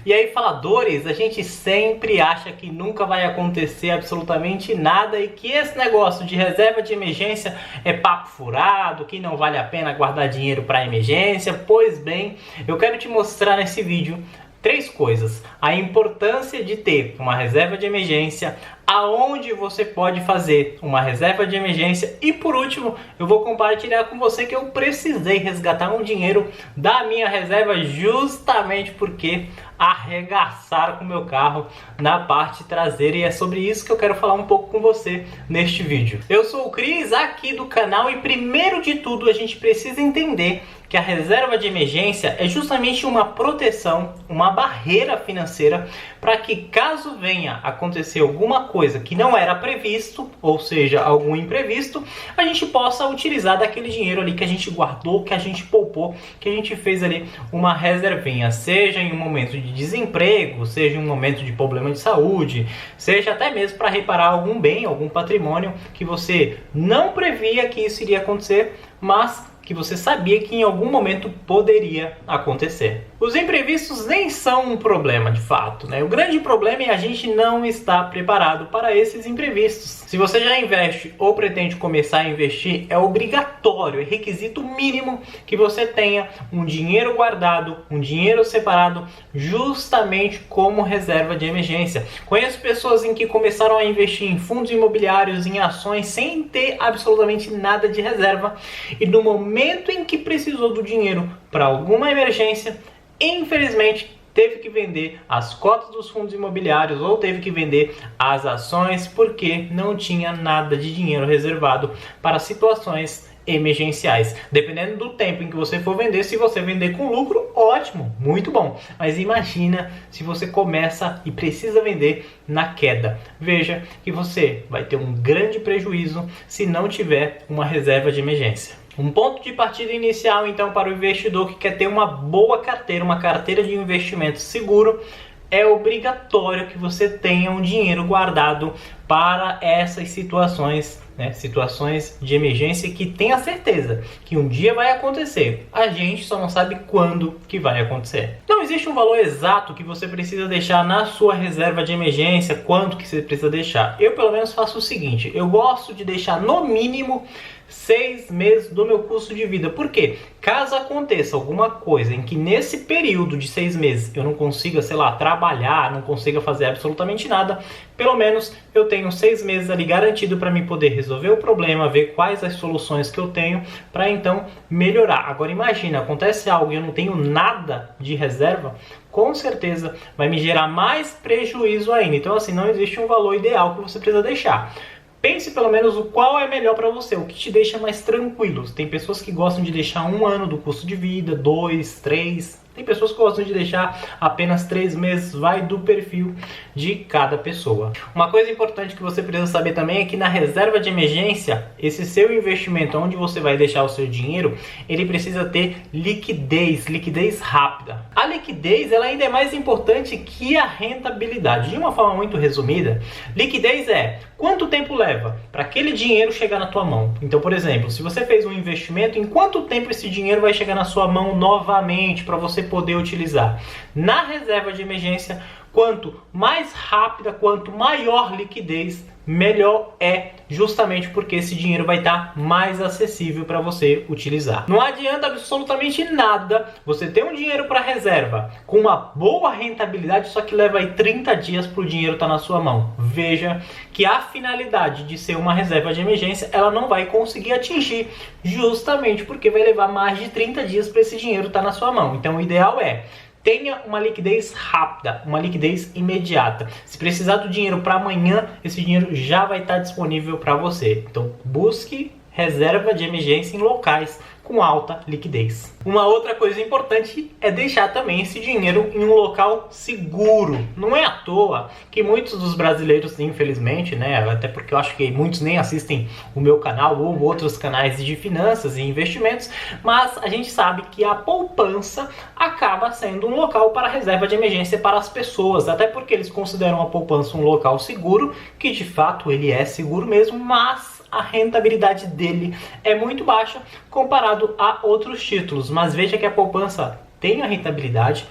E aí, faladores, a gente sempre acha que nunca vai acontecer absolutamente nada e que esse negócio de reserva de emergência é papo furado, que não vale a pena guardar dinheiro para emergência. Pois bem, eu quero te mostrar nesse vídeo 3 coisas: a importância de ter uma reserva de emergência, aonde você pode fazer uma reserva de emergência e, por último, eu vou compartilhar com você que eu precisei resgatar um dinheiro da minha reserva justamente porque arregaçaram com o meu carro na parte traseira, e é sobre isso que eu quero falar um pouco com você neste vídeo. Eu sou o Cris, aqui do canal, e primeiro de tudo a gente precisa entender que a reserva de emergência é justamente uma proteção, uma barreira financeira para que, caso venha acontecer alguma coisa que não era previsto, ou seja, algum imprevisto, a gente possa utilizar daquele dinheiro ali que a gente guardou, que a gente poupou, que a gente fez ali uma reservinha, seja em um momento de desemprego, seja em um momento de problema de saúde, seja até mesmo para reparar algum bem, algum patrimônio que você não previa que isso iria acontecer, mas que você sabia que em algum momento poderia acontecer. Os imprevistos nem são um problema de fato, né? O grande problema é a gente não estar preparado para esses imprevistos. Se você já investe ou pretende começar a investir, é obrigatório, é requisito mínimo que você tenha um dinheiro guardado, um dinheiro separado, justamente como reserva de emergência. Conheço pessoas em que começaram a investir em fundos imobiliários, em ações, sem ter absolutamente nada de reserva, e no momento em que precisou do dinheiro para alguma emergência, infelizmente teve que vender as cotas dos fundos imobiliários ou teve que vender as ações porque não tinha nada de dinheiro reservado para situações emergenciais. Dependendo do tempo em que você for vender, se você vender com lucro, ótimo, muito bom. Mas imagina se você começa e precisa vender na queda. Veja que você vai ter um grande prejuízo se não tiver uma reserva de emergência. Um ponto de partida inicial, então, para o investidor que quer ter uma boa carteira, uma carteira de investimento seguro, é obrigatório que você tenha um dinheiro guardado para essas situações, né? Situações de emergência que tenha certeza que um dia vai acontecer. A gente só não sabe quando que vai acontecer. Não existe um valor exato que você precisa deixar na sua reserva de emergência, quanto que você precisa deixar. Eu, pelo menos, faço o seguinte: eu gosto de deixar no mínimo 6 meses do meu custo de vida. Por quê? Caso aconteça alguma coisa em que nesse período de 6 meses eu não consiga, sei lá, trabalhar, não consiga fazer absolutamente nada, pelo menos eu tenho 6 meses ali garantido para mim poder resolver o problema, ver quais as soluções que eu tenho para então melhorar. Agora imagina, acontece algo e eu não tenho nada de reserva, com certeza vai me gerar mais prejuízo ainda. Então assim, não existe um valor ideal que você precisa deixar. Pense pelo menos o qual é melhor para você, o que te deixa mais tranquilo. Tem pessoas que gostam de deixar 1 ano do custo de vida, 2, 3... Tem pessoas que gostam de deixar apenas 3 meses, vai do perfil de cada pessoa. Uma coisa importante que você precisa saber também é que na reserva de emergência, esse seu investimento, onde você vai deixar o seu dinheiro, ele precisa ter liquidez, liquidez rápida. A liquidez, ela ainda é mais importante que a rentabilidade. De uma forma muito resumida, liquidez é quanto tempo leva para aquele dinheiro chegar na tua mão. Então, por exemplo, se você fez um investimento, em quanto tempo esse dinheiro vai chegar na sua mão novamente para você poder utilizar? Na reserva de emergência, quanto mais rápida, quanto maior liquidez, melhor é, justamente porque esse dinheiro vai estar mais acessível para você utilizar. Não adianta absolutamente nada você ter um dinheiro para reserva com uma boa rentabilidade, só que leva aí 30 dias para o dinheiro estar na sua mão. Veja que a finalidade de ser uma reserva de emergência, ela não vai conseguir atingir, justamente porque vai levar mais de 30 dias para esse dinheiro estar na sua mão. Então o ideal é: tenha uma liquidez rápida, uma liquidez imediata. Se precisar do dinheiro para amanhã, esse dinheiro já vai estar disponível para você. Então busque reserva de emergência em locais com alta liquidez. Uma outra coisa importante é deixar também esse dinheiro em um local seguro. Não é à toa que muitos dos brasileiros, infelizmente, né, até porque eu acho que muitos nem assistem o meu canal ou outros canais de finanças e investimentos, mas a gente sabe que a poupança acaba sendo um local para reserva de emergência para as pessoas, até porque eles consideram a poupança um local seguro, que de fato ele é seguro mesmo, mas a rentabilidade dele é muito baixa comparado a outros títulos. Mas veja que a poupança tem a rentabilidade,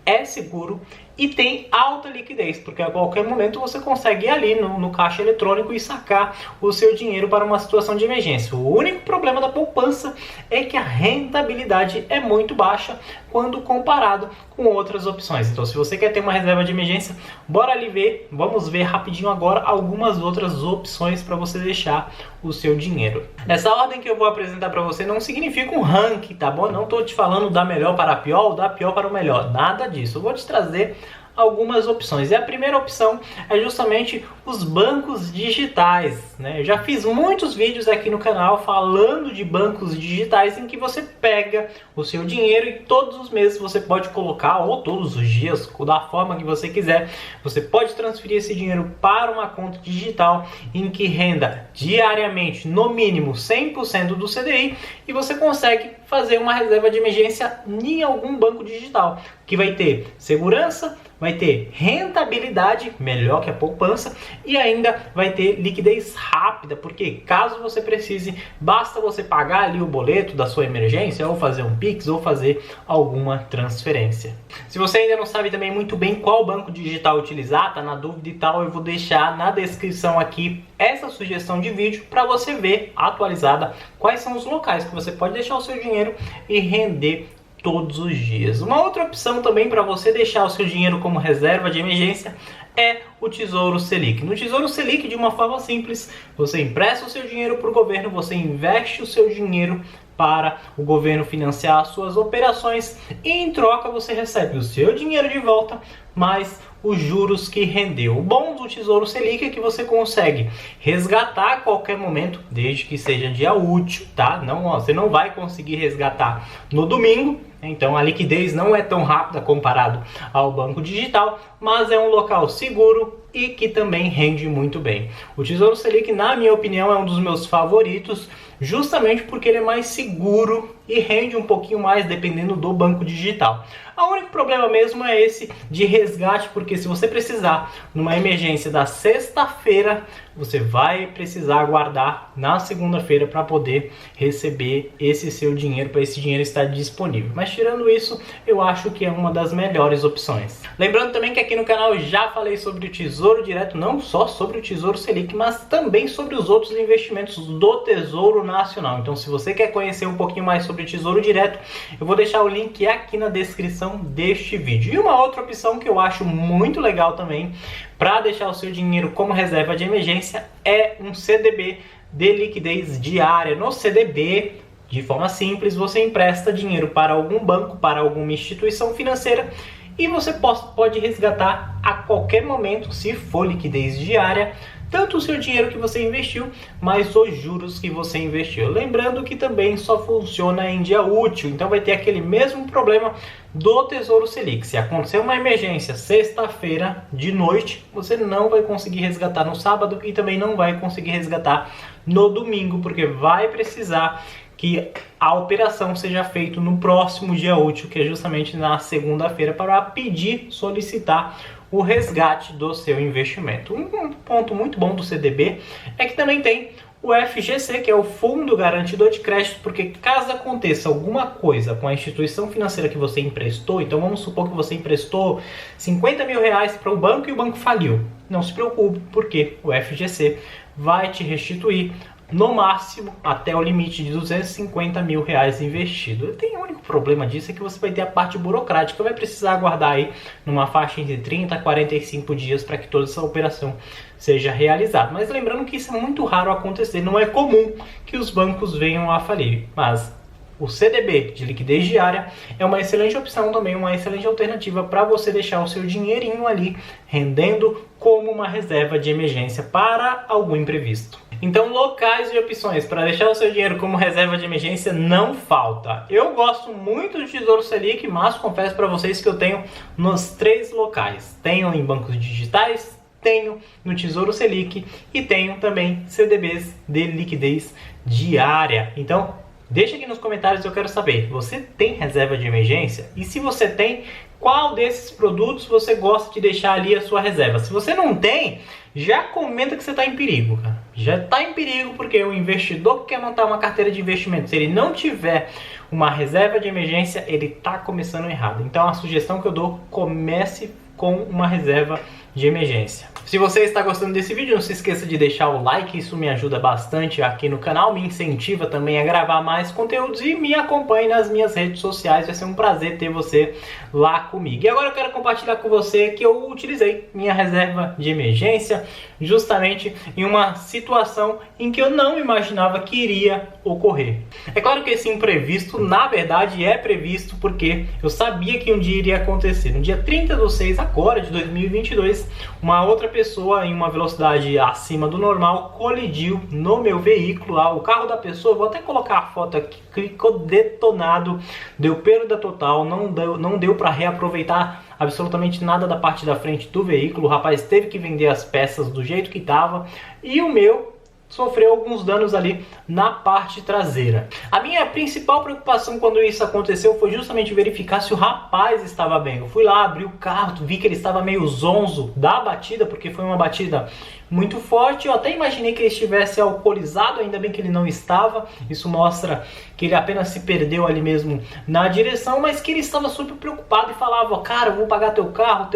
é seguro e tem alta liquidez, porque a qualquer momento você consegue ir ali no caixa eletrônico e sacar o seu dinheiro para uma situação de emergência. O único problema da poupança é que a rentabilidade é muito baixa quando comparado com outras opções. Então, se você quer ter uma reserva de emergência, bora ali ver, vamos ver rapidinho agora algumas outras opções para você deixar o seu dinheiro. Essa ordem que eu vou apresentar para você não significa um ranking, tá bom? Não estou te falando da melhor para a pior ou da pior para o melhor, nada disso. Eu vou te trazer algumas opções. E a primeira opção é justamente os bancos digitais, né? Eu já fiz muitos vídeos aqui no canal falando de bancos digitais em que você pega o seu dinheiro e todos os meses você pode colocar, ou todos os dias, da forma que você quiser, você pode transferir esse dinheiro para uma conta digital em que renda diariamente no mínimo 100% do CDI e você consegue fazer uma reserva de emergência em algum banco digital, que vai ter segurança, vai ter rentabilidade, melhor que a poupança, e ainda vai ter liquidez rápida, porque caso você precise, basta você pagar ali o boleto da sua emergência, ou fazer um Pix, ou fazer alguma transferência. Se você ainda não sabe também muito bem qual banco digital utilizar, tá na dúvida e tal, eu vou deixar na descrição aqui essa sugestão de vídeo para você ver atualizada quais são os locais que você pode deixar o seu dinheiro e render todos os dias. Uma outra opção também para você deixar o seu dinheiro como reserva de emergência é o Tesouro Selic. No Tesouro Selic, de uma forma simples, você empresta o seu dinheiro para o governo, você investe o seu dinheiro para o governo financiar as suas operações e em troca você recebe o seu dinheiro de volta, mais os juros que rendeu. O bom do Tesouro Selic é que você consegue resgatar a qualquer momento, desde que seja dia útil, tá? Você não vai conseguir resgatar no domingo, então a liquidez não é tão rápida comparado ao banco digital, mas é um local seguro e que também rende muito bem. O Tesouro Selic, na minha opinião, é um dos meus favoritos, justamente porque ele é mais seguro e rende um pouquinho mais dependendo do banco digital. O único problema mesmo é esse de resgate, porque se você precisar numa emergência da sexta-feira, você vai precisar aguardar na segunda-feira para poder receber esse seu dinheiro, para esse dinheiro estar disponível. Mas tirando isso, eu acho que é uma das melhores opções. Lembrando também que aqui no canal eu já falei sobre o Tesouro Direto, não só sobre o Tesouro Selic, mas também sobre os outros investimentos do Tesouro Nacional. Então, se você quer conhecer um pouquinho mais sobre o Tesouro Direto, eu vou deixar o link aqui na descrição deste vídeo. E uma outra opção que eu acho muito legal também para deixar o seu dinheiro como reserva de emergência é um CDB de liquidez diária. No CDB, de forma simples, você empresta dinheiro para algum banco, para alguma instituição financeira e você pode resgatar a qualquer momento, se for liquidez diária, tanto o seu dinheiro que você investiu, mas os juros que você investiu. Lembrando que também só funciona em dia útil, então vai ter aquele mesmo problema do Tesouro Selic. Se acontecer uma emergência sexta-feira de noite, você não vai conseguir resgatar no sábado e também não vai conseguir resgatar no domingo, porque vai precisar que a operação seja feita no próximo dia útil, que é justamente na segunda-feira, para pedir, solicitar o resgate do seu investimento. Um ponto muito bom do CDB é que também tem o FGC, que é o Fundo Garantidor de Crédito, porque caso aconteça alguma coisa com a instituição financeira que você emprestou, então vamos supor que você emprestou 50 mil reais para o banco e o banco faliu. Não se preocupe, porque o FGC vai te restituir no máximo até o limite de 250 mil reais investido. O único problema disso é que você vai ter a parte burocrática, vai precisar aguardar aí numa faixa entre 30 a 45 dias para que toda essa operação seja realizada. Mas lembrando que isso é muito raro acontecer, não é comum que os bancos venham a falir, mas o CDB de liquidez diária é uma excelente opção também, uma excelente alternativa para você deixar o seu dinheirinho ali rendendo como uma reserva de emergência para algum imprevisto. Então, locais e opções para deixar o seu dinheiro como reserva de emergência não falta. Eu gosto muito do Tesouro Selic, mas confesso para vocês que eu tenho nos 3 locais. Tenho em bancos digitais, tenho no Tesouro Selic e tenho também CDBs de liquidez diária. Então, deixa aqui nos comentários, eu quero saber, você tem reserva de emergência? E se você tem, qual desses produtos você gosta de deixar ali a sua reserva? Se você não tem, já comenta que você está em perigo, cara. Já está em perigo porque o investidor que quer montar uma carteira de investimento, se ele não tiver uma reserva de emergência, ele está começando errado. Então a sugestão que eu dou, comece com uma reserva de emergência. Se você está gostando desse vídeo, não se esqueça de deixar o like, isso me ajuda bastante aqui no canal, me incentiva também a gravar mais conteúdos e me acompanhe nas minhas redes sociais, vai ser um prazer ter você lá comigo. E agora eu quero compartilhar com você que eu utilizei minha reserva de emergência justamente em uma situação em que eu não imaginava que iria ocorrer. É claro que esse imprevisto, na verdade, é previsto porque eu sabia que um dia iria acontecer. No dia 30/6 agora de 2022, uma outra pessoa em uma velocidade acima do normal colidiu no meu veículo lá. O carro da pessoa, vou até colocar a foto aqui, ficou detonado, deu perda total, não deu para reaproveitar absolutamente nada da parte da frente do veículo. O rapaz teve que vender as peças do jeito que estava e o meu sofreu alguns danos ali na parte traseira. A minha principal preocupação quando isso aconteceu foi justamente verificar se o rapaz estava bem. Eu fui lá, abri o carro, vi que ele estava meio zonzo da batida, porque foi uma batida muito forte. Eu até imaginei que ele estivesse alcoolizado, ainda bem que ele não estava. Isso mostra que ele apenas se perdeu ali mesmo na direção, mas que ele estava super preocupado e falava: cara, eu vou pagar teu carro.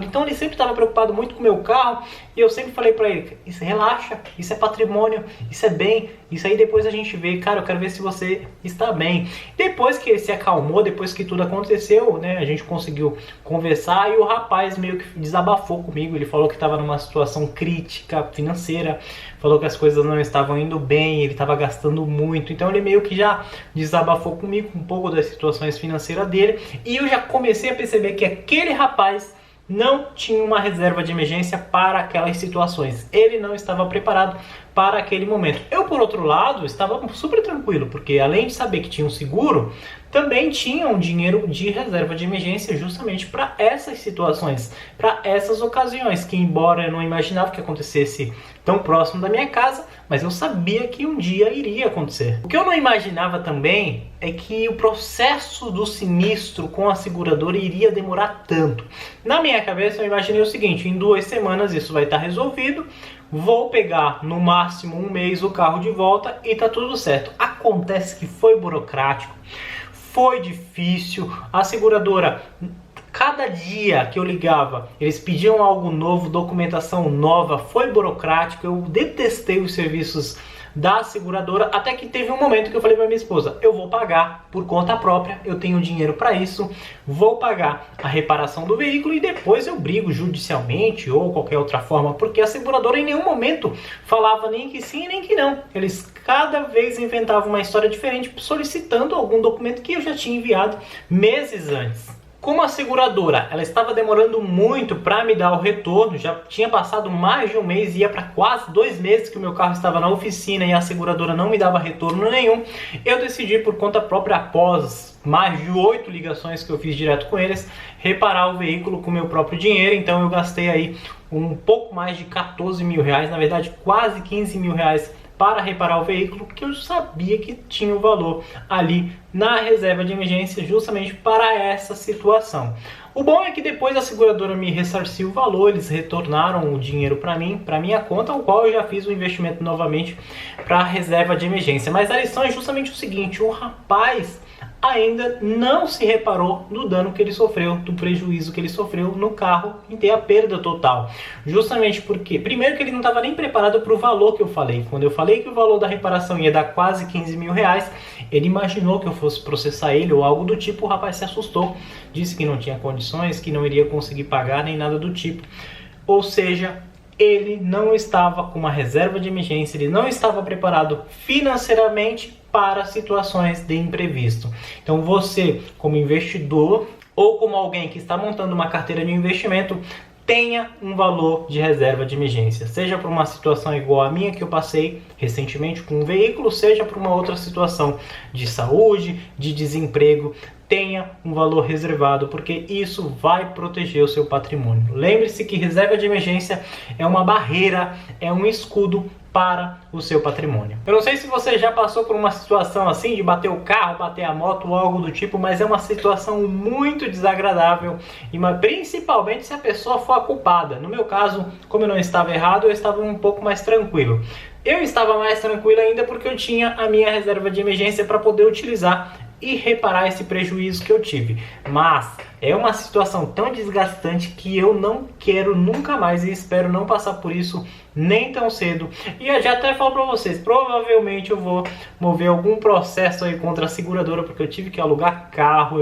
Então ele sempre estava preocupado muito com o meu carro e eu sempre falei para ele: isso, relaxa, isso é patrimônio, isso é bem, isso aí depois a gente vê, cara, eu quero ver se você está bem. Depois que ele se acalmou, depois que tudo aconteceu, né, a gente conseguiu conversar e o rapaz meio que desabafou comigo. Ele falou que estava numa situação crítica financeira, falou que as coisas não estavam indo bem, ele estava gastando muito, então ele meio que já desabafou comigo um pouco das situações financeiras dele e eu já comecei a perceber que aquele rapaz não tinha uma reserva de emergência para aquelas situações. Ele não estava preparado para aquele momento. Eu, por outro lado, estava super tranquilo, porque além de saber que tinha um seguro, também tinha um dinheiro de reserva de emergência justamente para essas situações, para essas ocasiões, que embora eu não imaginava que acontecesse tão próximo da minha casa, mas eu sabia que um dia iria acontecer. O que eu não imaginava também é que o processo do sinistro com a seguradora iria demorar tanto. Na minha cabeça eu imaginei o seguinte: em 2 semanas isso vai estar resolvido, vou pegar no máximo 1 mês o carro de volta e tá tudo certo. Acontece que foi burocrático, foi difícil, a seguradora, cada dia que eu ligava, eles pediam algo novo, documentação nova, foi burocrático, eu detestei os serviços da seguradora, até que teve um momento que eu falei para minha esposa: eu vou pagar por conta própria, eu tenho dinheiro para isso, vou pagar a reparação do veículo e depois eu brigo judicialmente ou qualquer outra forma, porque a seguradora em nenhum momento falava nem que sim nem que não. Eles cada vez inventavam uma história diferente, solicitando algum documento que eu já tinha enviado meses antes. Como a seguradora ela estava demorando muito para me dar o retorno, já tinha passado mais de 1 mês, ia para quase 2 meses que o meu carro estava na oficina e a seguradora não me dava retorno nenhum, eu decidi por conta própria, após mais de 8 ligações que eu fiz direto com eles, reparar o veículo com meu próprio dinheiro. Então eu gastei aí um pouco mais de 14 mil reais, na verdade quase 15 mil reais para reparar o veículo, que eu sabia que tinha o valor ali na reserva de emergência justamente para essa situação. O bom é que depois a seguradora me ressarciu o valor, eles retornaram o dinheiro para mim, para minha conta, o qual eu já fiz o investimento novamente para a reserva de emergência. Mas a lição é justamente o seguinte: o rapaz ainda não se reparou do dano que ele sofreu, do prejuízo que ele sofreu no carro em ter a perda total. Justamente porque, primeiro, que ele não estava nem preparado para o valor que eu falei. Quando eu falei que o valor da reparação ia dar quase 15 mil reais, ele imaginou que eu fosse processar ele ou algo do tipo. O rapaz se assustou, disse que não tinha condições, que não iria conseguir pagar nem nada do tipo. Ou seja, ele não estava com uma reserva de emergência, ele não estava preparado financeiramente para situações de imprevisto. Então você, como investidor ou como alguém que está montando uma carteira de investimento, tenha um valor de reserva de emergência, seja para uma situação igual a minha que eu passei recentemente com um veículo, seja para uma outra situação de saúde, de desemprego. Tenha um valor reservado, porque isso vai proteger o seu patrimônio. Lembre-se que reserva de emergência é uma barreira, é um escudo para o seu patrimônio. Eu não sei se você já passou por uma situação assim, de bater o carro, bater a moto ou algo do tipo, mas é uma situação muito desagradável, e principalmente se a pessoa for a culpada. No meu caso, como eu não estava errado, eu estava um pouco mais tranquilo. Eu estava mais tranquilo ainda porque eu tinha a minha reserva de emergência para poder utilizar e reparar esse prejuízo que eu tive. Mas é uma situação tão desgastante que eu não quero nunca mais e espero não passar por isso nem tão cedo. E eu já até falo para vocês, provavelmente eu vou mover algum processo aí contra a seguradora, porque eu tive que alugar carro,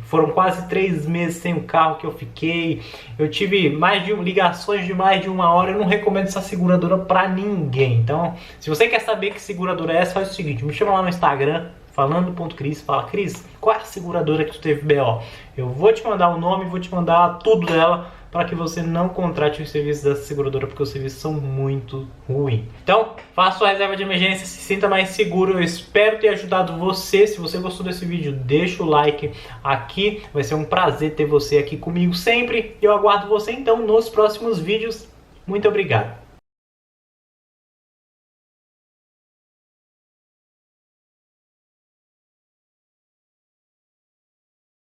foram quase 3 meses sem o carro que eu fiquei, eu tive ligações de mais de 1 hora. Eu não recomendo essa seguradora para ninguém. Então, se você quer saber que seguradora é essa, faz o seguinte, me chama lá no Instagram, falando.cris, fala: Cris, qual é a seguradora que tu teve BO? Eu vou te mandar o nome, vou te mandar tudo dela, para que você não contrate os serviços dessa seguradora, porque os serviços são muito ruins. Então, faça sua reserva de emergência, se sinta mais seguro. Eu espero ter ajudado você. Se você gostou desse vídeo, deixa o like aqui. Vai ser um prazer ter você aqui comigo sempre. Eu aguardo você então nos próximos vídeos. Muito obrigado.